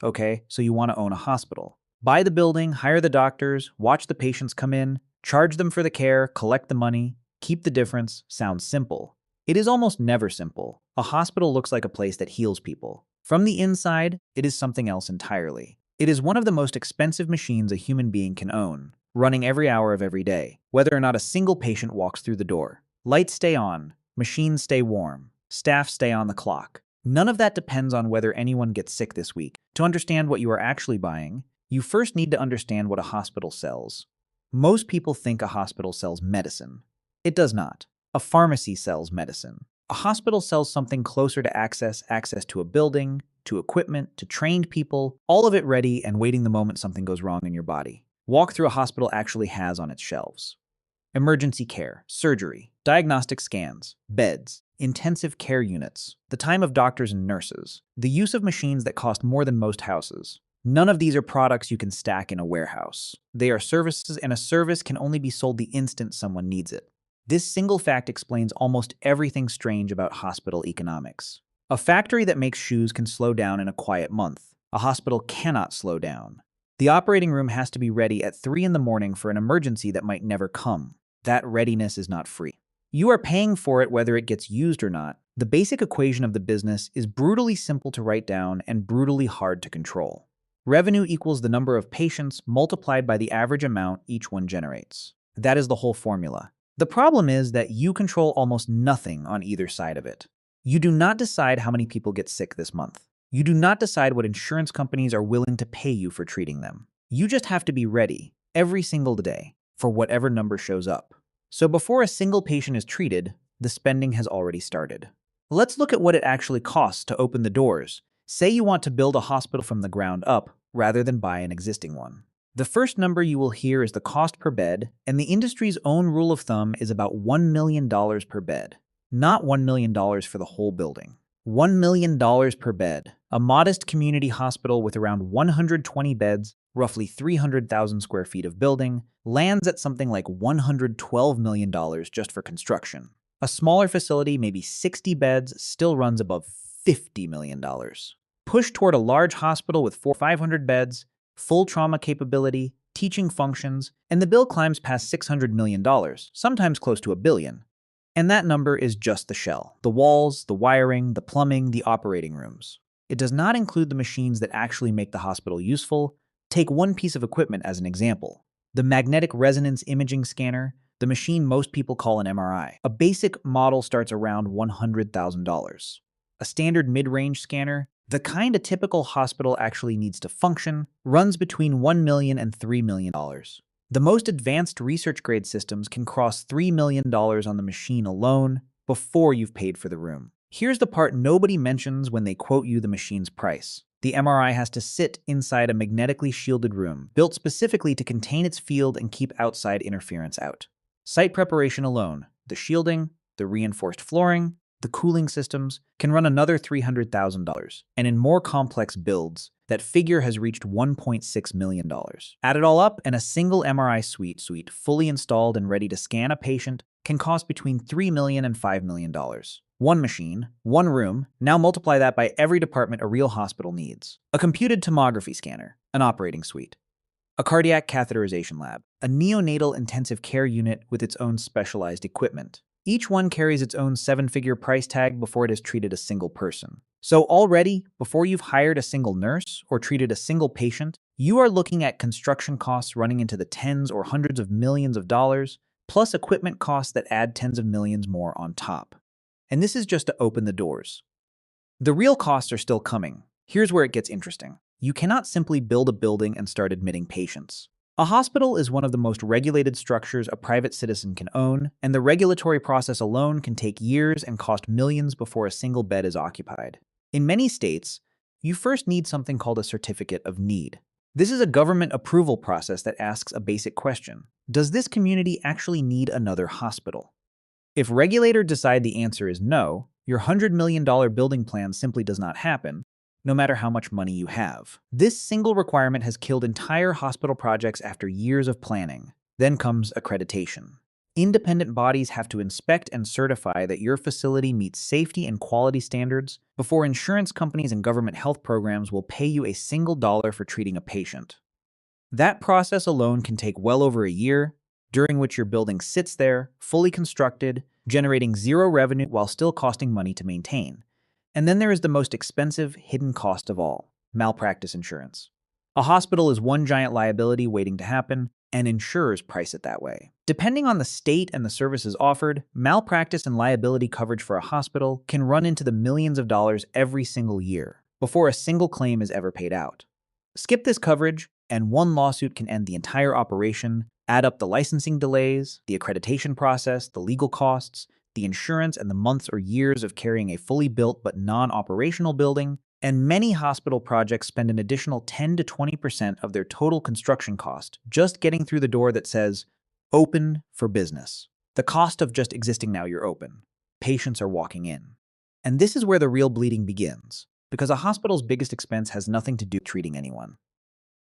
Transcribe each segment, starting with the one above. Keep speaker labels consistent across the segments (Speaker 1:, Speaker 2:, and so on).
Speaker 1: okay? So you want to own a hospital. Buy the building, hire the doctors, watch the patients come in, charge them for the care, collect the money, keep the difference. Sounds simple. It is almost never simple. A hospital looks like a place that heals people. From the inside, it is something else entirely. It is one of the most expensive machines a human being can own, running every hour of every day, whether or not a single patient walks through the door. Lights stay on, machines stay warm, staff stay on the clock. None of that depends on whether anyone gets sick this week. To understand what you are actually buying, you first need to understand what a hospital sells. Most people think a hospital sells medicine. It does not. A pharmacy sells medicine. A hospital sells something closer to access to a building, to equipment, to trained people, all of it ready and waiting the moment something goes wrong in your body. Walk through a hospital actually has on its shelves. Emergency care, surgery, diagnostic scans, beds, intensive care units, the time of doctors and nurses, the use of machines that cost more than most houses. None of these are products you can stack in a warehouse. They are services, and a service can only be sold the instant someone needs it. This single fact explains almost everything strange about hospital economics. A factory that makes shoes can slow down in a quiet month. A hospital cannot slow down. The operating room has to be ready at 3 in the morning for an emergency that might never come. That readiness is not free. You are paying for it whether it gets used or not. The basic equation of the business is brutally simple to write down and brutally hard to control. Revenue equals the number of patients multiplied by the average amount each one generates. That is the whole formula. The problem is that you control almost nothing on either side of it. You do not decide how many people get sick this month. You do not decide what insurance companies are willing to pay you for treating them. You just have to be ready every single day for whatever number shows up. So before a single patient is treated, the spending has already started. Let's look at what it actually costs to open the doors. Say you want to build a hospital from the ground up rather than buy an existing one. The first number you will hear is the cost per bed, and the industry's own rule of thumb is about $1 million per bed. Not $1 million for the whole building. $1 million per bed. A modest community hospital with around 120 beds, roughly 300,000 square feet of building, lands at something like $112 million just for construction. A smaller facility, maybe 60 beds, still runs above $50 million. Push toward a large hospital with 500 beds, full trauma capability, teaching functions, and the bill climbs past $600 million, sometimes close to $1 billion. And that number is just the shell, the walls, the wiring, the plumbing, the operating rooms. It does not include the machines that actually make the hospital useful. Take one piece of equipment as an example. The magnetic resonance imaging scanner, the machine most people call an MRI. A basic model starts around $100,000. A standard mid-range scanner, the kind a typical hospital actually needs to function, runs between $1 million and $3 million. The most advanced research-grade systems can cross $3 million on the machine alone before you've paid for the room. Here's the part nobody mentions when they quote you the machine's price. The MRI has to sit inside a magnetically shielded room, built specifically to contain its field and keep outside interference out. Site preparation alone, the shielding, the reinforced flooring, the cooling systems, can run another $300,000. And in more complex builds, that figure has reached $1.6 million. Add it all up, and a single MRI suite fully installed and ready to scan a patient can cost between $3 million and $5 million. One machine, one room, now multiply that by every department a real hospital needs. A computed tomography scanner, an operating suite, a cardiac catheterization lab, a neonatal intensive care unit with its own specialized equipment. Each one carries its own 7-figure price tag before it has treated a single person. So already, before you've hired a single nurse or treated a single patient, you are looking at construction costs running into the tens or hundreds of millions of dollars, plus equipment costs that add tens of millions more on top. And this is just to open the doors. The real costs are still coming. Here's where it gets interesting. You cannot simply build a building and start admitting patients. A hospital is one of the most regulated structures a private citizen can own, and the regulatory process alone can take years and cost millions before a single bed is occupied. In many states, you first need something called a certificate of need. This is a government approval process that asks a basic question. Does this community actually need another hospital? If regulators decide the answer is no, your $100 million building plan simply does not happen, no matter how much money you have. This single requirement has killed entire hospital projects after years of planning. Then comes accreditation. Independent bodies have to inspect and certify that your facility meets safety and quality standards before insurance companies and government health programs will pay you a single dollar for treating a patient. That process alone can take well over a year, during which your building sits there, fully constructed, generating zero revenue while still costing money to maintain. And then there is the most expensive, hidden cost of all: malpractice insurance. A hospital is one giant liability waiting to happen, and insurers price it that way. Depending on the state and the services offered, malpractice and liability coverage for a hospital can run into the millions of dollars every single year before a single claim is ever paid out. Skip this coverage, and one lawsuit can end the entire operation. Add up the licensing delays, the accreditation process, the legal costs, the insurance, and the months or years of carrying a fully built but non-operational building, and many hospital projects spend an additional 10 to 20% of their total construction cost just getting through the door that says, "Open for business." The cost of just existing now you're open. Patients are walking in. And this is where the real bleeding begins, because a hospital's biggest expense has nothing to do with treating anyone.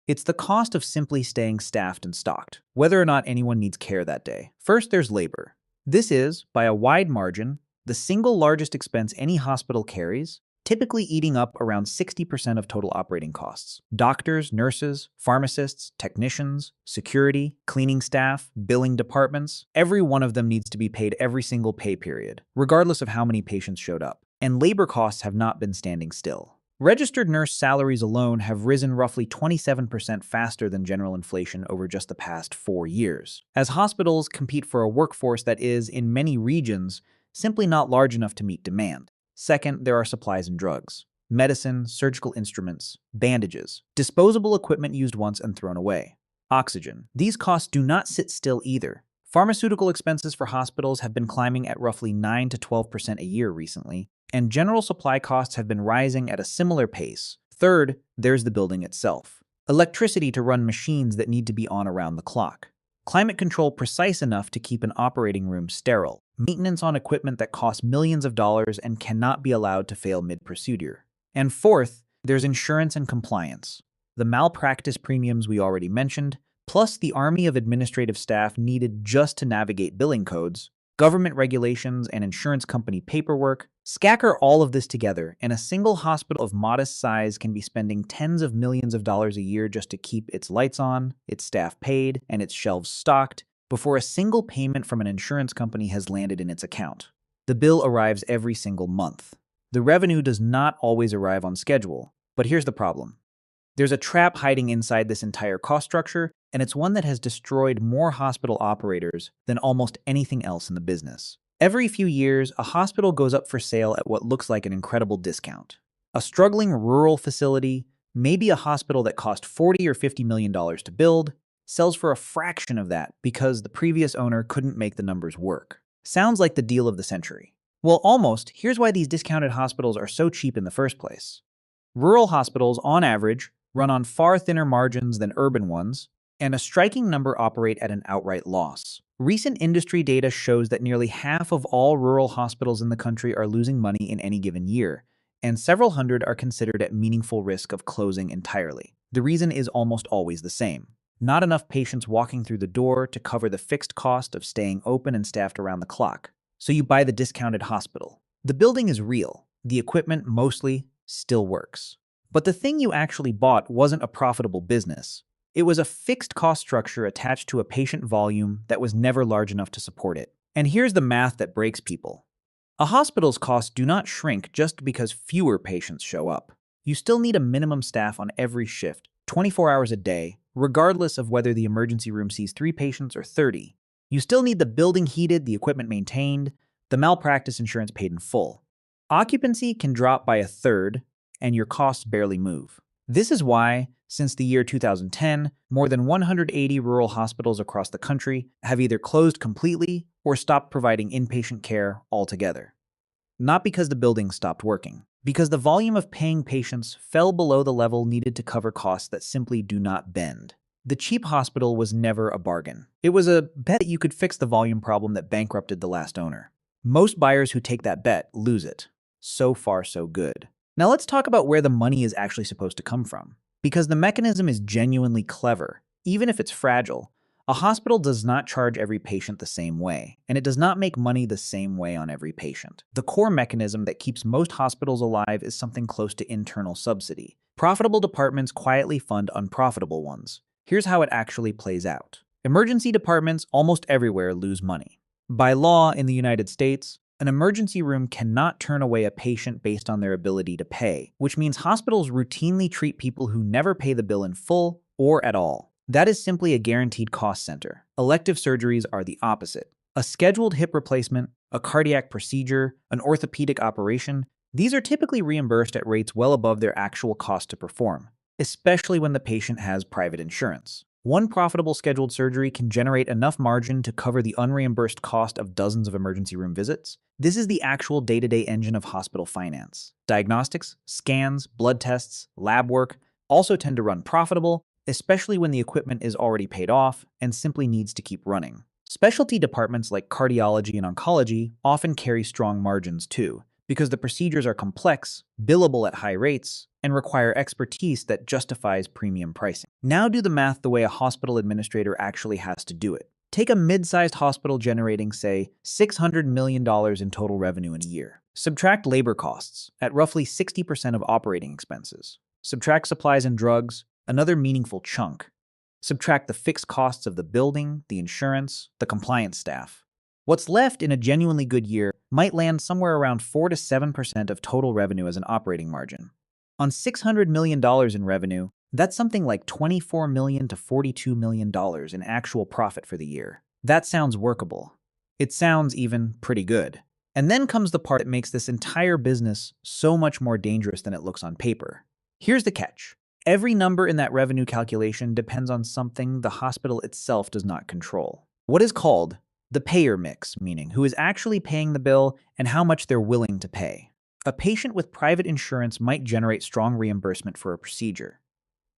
Speaker 1: It's the cost of simply staying staffed and stocked, whether or not anyone needs care that day. First, there's labor. This is, by a wide margin, the single largest expense any hospital carries, typically eating up around 60% of total operating costs. Doctors, nurses, pharmacists, technicians, security, cleaning staff, billing departments, every one of them needs to be paid every single pay period, regardless of how many patients showed up. And labor costs have not been standing still. Registered nurse salaries alone have risen roughly 27% faster than general inflation over just the past 4 years, as hospitals compete for a workforce that is, in many regions, simply not large enough to meet demand. Second, there are supplies and drugs. Medicine, surgical instruments, bandages, disposable equipment used once and thrown away. Oxygen. These costs do not sit still either. Pharmaceutical expenses for hospitals have been climbing at roughly 9 to 12% a year recently, and general supply costs have been rising at a similar pace. Third, there's the building itself. Electricity to run machines that need to be on around the clock. Climate control precise enough to keep an operating room sterile. Maintenance on equipment that costs millions of dollars and cannot be allowed to fail mid-procedure. And fourth, there's insurance and compliance. The malpractice premiums we already mentioned, plus the army of administrative staff needed just to navigate billing codes, government regulations, and insurance company paperwork. Scatter all of this together, and a single hospital of modest size can be spending tens of millions of dollars a year just to keep its lights on, its staff paid, and its shelves stocked, before a single payment from an insurance company has landed in its account. The bill arrives every single month. The revenue does not always arrive on schedule, but here's the problem. There's a trap hiding inside this entire cost structure, and it's one that has destroyed more hospital operators than almost anything else in the business. Every few years, a hospital goes up for sale at what looks like an incredible discount. A struggling rural facility, maybe a hospital that cost $40 or $50 million to build, sells for a fraction of that because the previous owner couldn't make the numbers work. Sounds like the deal of the century. Well, almost. Here's why these discounted hospitals are so cheap in the first place. Rural hospitals, on average, run on far thinner margins than urban ones, and a striking number operate at an outright loss. Recent industry data shows that nearly half of all rural hospitals in the country are losing money in any given year, and several hundred are considered at meaningful risk of closing entirely. The reason is almost always the same. Not enough patients walking through the door to cover the fixed cost of staying open and staffed around the clock. So you buy the discounted hospital. The building is real. The equipment mostly still works. But the thing you actually bought wasn't a profitable business. It was a fixed cost structure attached to a patient volume that was never large enough to support it. And here's the math that breaks people. A hospital's costs do not shrink just because fewer patients show up. You still need a minimum staff on every shift, 24 hours a day, regardless of whether the emergency room sees 3 patients or 30. You still need the building heated, the equipment maintained, the malpractice insurance paid in full. Occupancy can drop by a third, and your costs barely move. This is why, since the year 2010, more than 180 rural hospitals across the country have either closed completely or stopped providing inpatient care altogether. Not because the building stopped working, because the volume of paying patients fell below the level needed to cover costs that simply do not bend. The cheap hospital was never a bargain. It was a bet that you could fix the volume problem that bankrupted the last owner. Most buyers who take that bet lose it. So far, so good. Now let's talk about where the money is actually supposed to come from. Because the mechanism is genuinely clever, even if it's fragile, A hospital does not charge every patient the same way, and it does not make money the same way on every patient. The core mechanism that keeps most hospitals alive is something close to internal subsidy. Profitable departments quietly fund unprofitable ones. Here's how it actually plays out. Emergency departments almost everywhere lose money. By law in the United States, an emergency room cannot turn away a patient based on their ability to pay, which means hospitals routinely treat people who never pay the bill in full or at all. That is simply a guaranteed cost center. Elective surgeries are the opposite. A scheduled hip replacement, a cardiac procedure, an orthopedic operation, these are typically reimbursed at rates well above their actual cost to perform, especially when the patient has private insurance. One profitable scheduled surgery can generate enough margin to cover the unreimbursed cost of dozens of emergency room visits. This is the actual day-to-day engine of hospital finance. Diagnostics, scans, blood tests, lab work also tend to run profitable, especially when the equipment is already paid off and simply needs to keep running. Specialty departments like cardiology and oncology often carry strong margins too, because the procedures are complex, billable at high rates, and require expertise that justifies premium pricing. Now do the math the way a hospital administrator actually has to do it. Take a mid-sized hospital generating, say, $600 million in total revenue in a year. Subtract labor costs at roughly 60% of operating expenses. Subtract supplies and drugs, another meaningful chunk. Subtract the fixed costs of the building, the insurance, the compliance staff. What's left in a genuinely good year might land somewhere around 4 to 7% of total revenue as an operating margin. On $600 million in revenue, that's something like $24 million to $42 million in actual profit for the year. That sounds workable. It sounds even pretty good. And then comes the part that makes this entire business so much more dangerous than it looks on paper. Here's the catch. Every number in that revenue calculation depends on something the hospital itself does not control. What is called the payer mix, meaning who is actually paying the bill and how much they're willing to pay. A patient with private insurance might generate strong reimbursement for a procedure.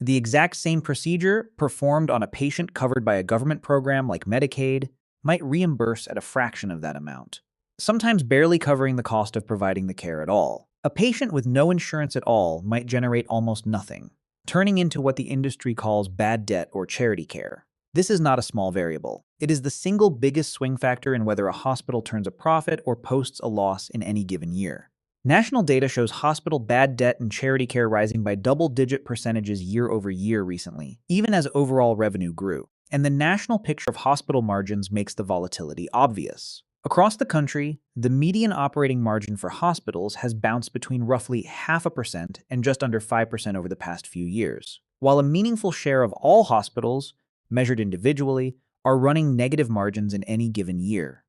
Speaker 1: The exact same procedure performed on a patient covered by a government program like Medicaid might reimburse at a fraction of that amount, sometimes barely covering the cost of providing the care at all. A patient with no insurance at all might generate almost nothing, turning into what the industry calls bad debt or charity care. This is not a small variable. It is the single biggest swing factor in whether a hospital turns a profit or posts a loss in any given year. National data shows hospital bad debt and charity care rising by double-digit percentages year over year recently, even as overall revenue grew. And the national picture of hospital margins makes the volatility obvious. Across the country, the median operating margin for hospitals has bounced between roughly 0.5% and just under 5% over the past few years, while a meaningful share of all hospitals, measured individually, are running negative margins in any given year.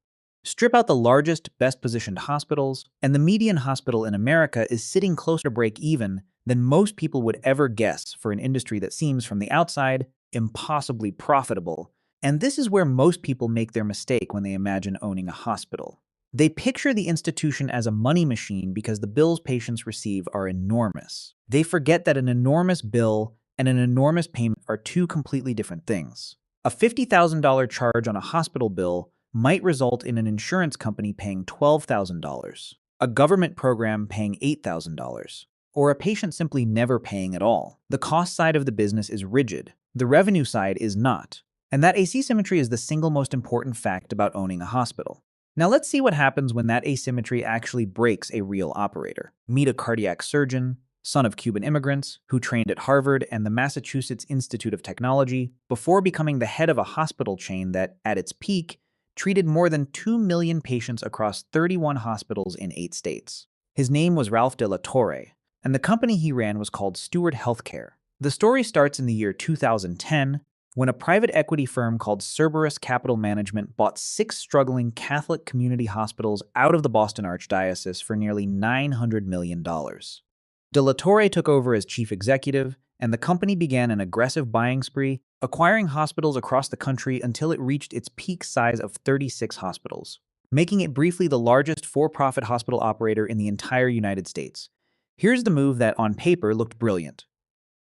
Speaker 1: Strip out the largest, best-positioned hospitals, and the median hospital in America is sitting closer to break-even than most people would ever guess for an industry that seems, from the outside, impossibly profitable. And this is where most people make their mistake when they imagine owning a hospital. They picture the institution as a money machine because the bills patients receive are enormous. They forget that an enormous bill and an enormous payment are two completely different things. A $50,000 charge on a hospital bill might result in an insurance company paying $12,000, a government program paying $8,000, or a patient simply never paying at all. The cost side of the business is rigid. The revenue side is not. And that asymmetry is the single most important fact about owning a hospital. Now let's see what happens when that asymmetry actually breaks a real operator. Meet a cardiac surgeon, son of Cuban immigrants, who trained at Harvard and the Massachusetts Institute of Technology before becoming the head of a hospital chain that, at its peak, treated more than 2 million patients across 31 hospitals in 8 states. His name was Ralph de la Torre, and the company he ran was called Steward Healthcare. The story starts in the year 2010, when a private equity firm called Cerberus Capital Management bought 6 struggling Catholic community hospitals out of the Boston Archdiocese for nearly $900 million. De la Torre took over as chief executive, and the company began an aggressive buying spree, acquiring hospitals across the country until it reached its peak size of 36 hospitals, making it briefly the largest for-profit hospital operator in the entire United States. Here's the move that, on paper, looked brilliant.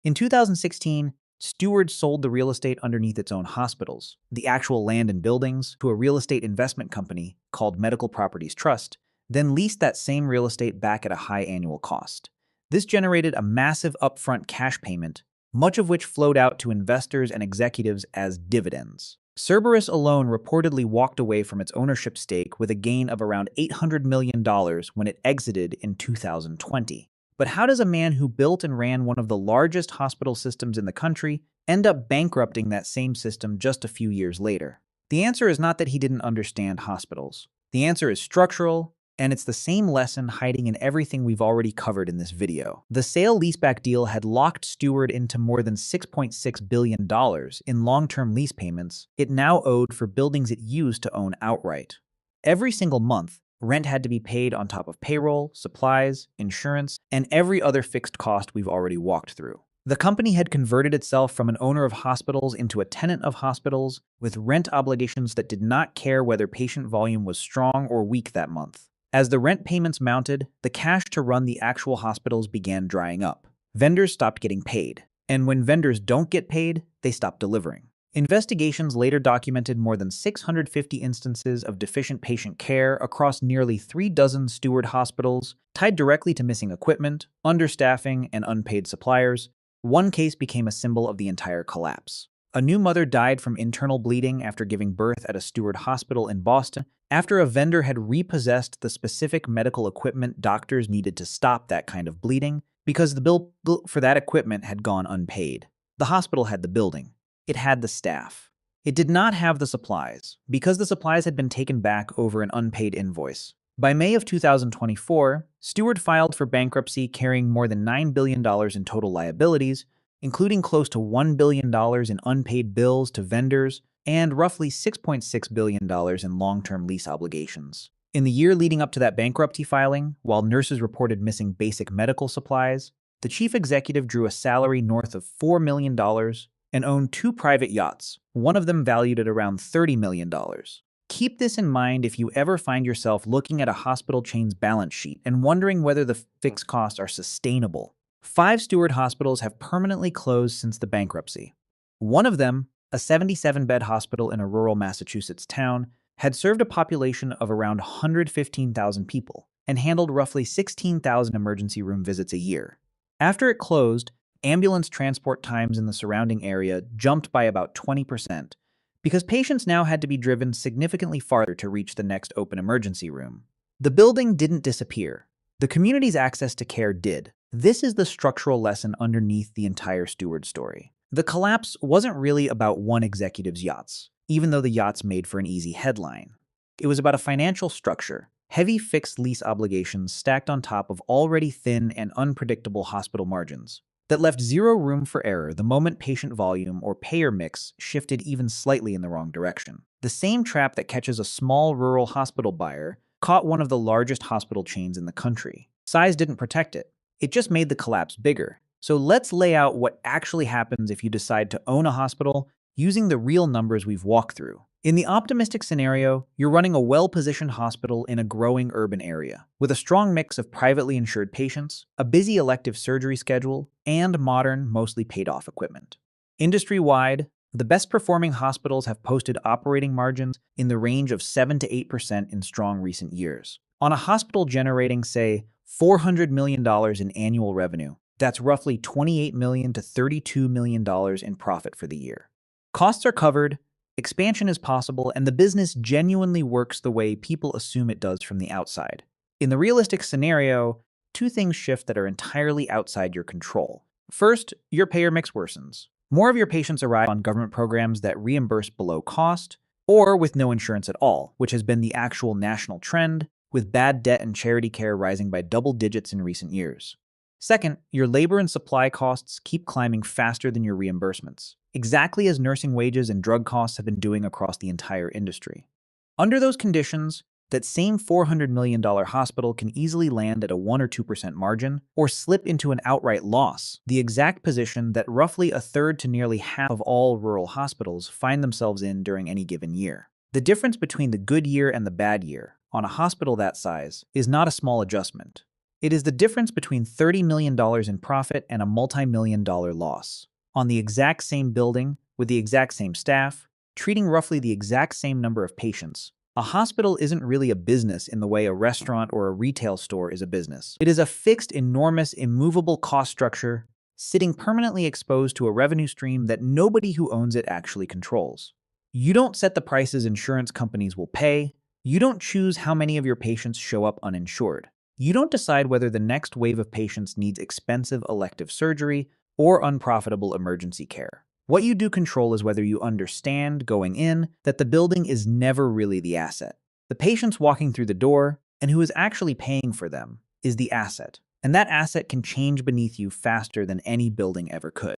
Speaker 1: In 2016, Steward sold the real estate underneath its own hospitals, the actual land and buildings, to a real estate investment company called Medical Properties Trust, then leased that same real estate back at a high annual cost. This generated a massive upfront cash payment, much of which flowed out to investors and executives as dividends. Cerberus alone reportedly walked away from its ownership stake with a gain of around $800 million when it exited in 2020. But how does a man who built and ran one of the largest hospital systems in the country end up bankrupting that same system just a few years later? The answer is not that he didn't understand hospitals. The answer is structural, and it's the same lesson hiding in everything we've already covered in this video. The sale-leaseback deal had locked Steward into more than $6.6 billion in long-term lease payments it now owed for buildings it used to own outright. Every single month, rent had to be paid on top of payroll, supplies, insurance, and every other fixed cost we've already walked through. The company had converted itself from an owner of hospitals into a tenant of hospitals with rent obligations that did not care whether patient volume was strong or weak that month. As the rent payments mounted, the cash to run the actual hospitals began drying up. Vendors stopped getting paid, and when vendors don't get paid, they stop delivering. Investigations later documented more than 650 instances of deficient patient care across nearly 36 Steward hospitals, tied directly to missing equipment, understaffing, and unpaid suppliers. One case became a symbol of the entire collapse. A new mother died from internal bleeding after giving birth at a Steward hospital in Boston, after a vendor had repossessed the specific medical equipment doctors needed to stop that kind of bleeding because the bill for that equipment had gone unpaid. The hospital had the building. It had the staff. It did not have the supplies, because the supplies had been taken back over an unpaid invoice. By May of 2024, Steward filed for bankruptcy carrying more than $9 billion in total liabilities, including close to $1 billion in unpaid bills to vendors and roughly $6.6 billion in long-term lease obligations. In the year leading up to that bankruptcy filing, while nurses reported missing basic medical supplies, the chief executive drew a salary north of $4 million and owned 2 private yachts, one of them valued at around $30 million. Keep this in mind if you ever find yourself looking at a hospital chain's balance sheet and wondering whether the fixed costs are sustainable. 5 Steward hospitals have permanently closed since the bankruptcy. One of them, a 77-bed hospital in a rural Massachusetts town, had served a population of around 115,000 people and handled roughly 16,000 emergency room visits a year. After it closed, ambulance transport times in the surrounding area jumped by about 20%, because patients now had to be driven significantly farther to reach the next open emergency room. The building didn't disappear. The community's access to care did. This is the structural lesson underneath the entire Steward story. The collapse wasn't really about one executive's yachts, even though the yachts made for an easy headline. It was about a financial structure, heavy fixed lease obligations stacked on top of already thin and unpredictable hospital margins, that left zero room for error the moment patient volume or payer mix shifted even slightly in the wrong direction. The same trap that catches a small rural hospital buyer caught one of the largest hospital chains in the country. Size didn't protect it. It just made the collapse bigger. So let's lay out what actually happens if you decide to own a hospital using the real numbers we've walked through. In the optimistic scenario, you're running a well-positioned hospital in a growing urban area, with a strong mix of privately insured patients, a busy elective surgery schedule, and modern, mostly paid-off equipment. Industry-wide, the best-performing hospitals have posted operating margins in the range of 7 to 8% in strong recent years. On a hospital generating, say, $400 million in annual revenue, that's roughly $28 million to $32 million in profit for the year. Costs are covered, expansion is possible, and the business genuinely works the way people assume it does from the outside. In the realistic scenario, 2 things shift that are entirely outside your control. First, your payer mix worsens. More of your patients arrive on government programs that reimburse below cost, or with no insurance at all, which has been the actual national trend, with bad debt and charity care rising by double digits in recent years. Second, your labor and supply costs keep climbing faster than your reimbursements, exactly as nursing wages and drug costs have been doing across the entire industry. Under those conditions, that same $400 million hospital can easily land at a 1 or 2% margin, or slip into an outright loss, the exact position that roughly a third to nearly half of all rural hospitals find themselves in during any given year. The difference between the good year and the bad year, on a hospital that size, is not a small adjustment. It is the difference between $30 million in profit and a multi-million-dollar loss. On the exact same building, with the exact same staff, treating roughly the exact same number of patients, a hospital isn't really a business in the way a restaurant or a retail store is a business. It is a fixed, enormous, immovable cost structure, sitting permanently exposed to a revenue stream that nobody who owns it actually controls. You don't set the prices insurance companies will pay. You don't choose how many of your patients show up uninsured. You don't decide whether the next wave of patients needs expensive elective surgery or unprofitable emergency care. What you do control is whether you understand, going in, that the building is never really the asset. The patients walking through the door, and who is actually paying for them, is the asset. And that asset can change beneath you faster than any building ever could.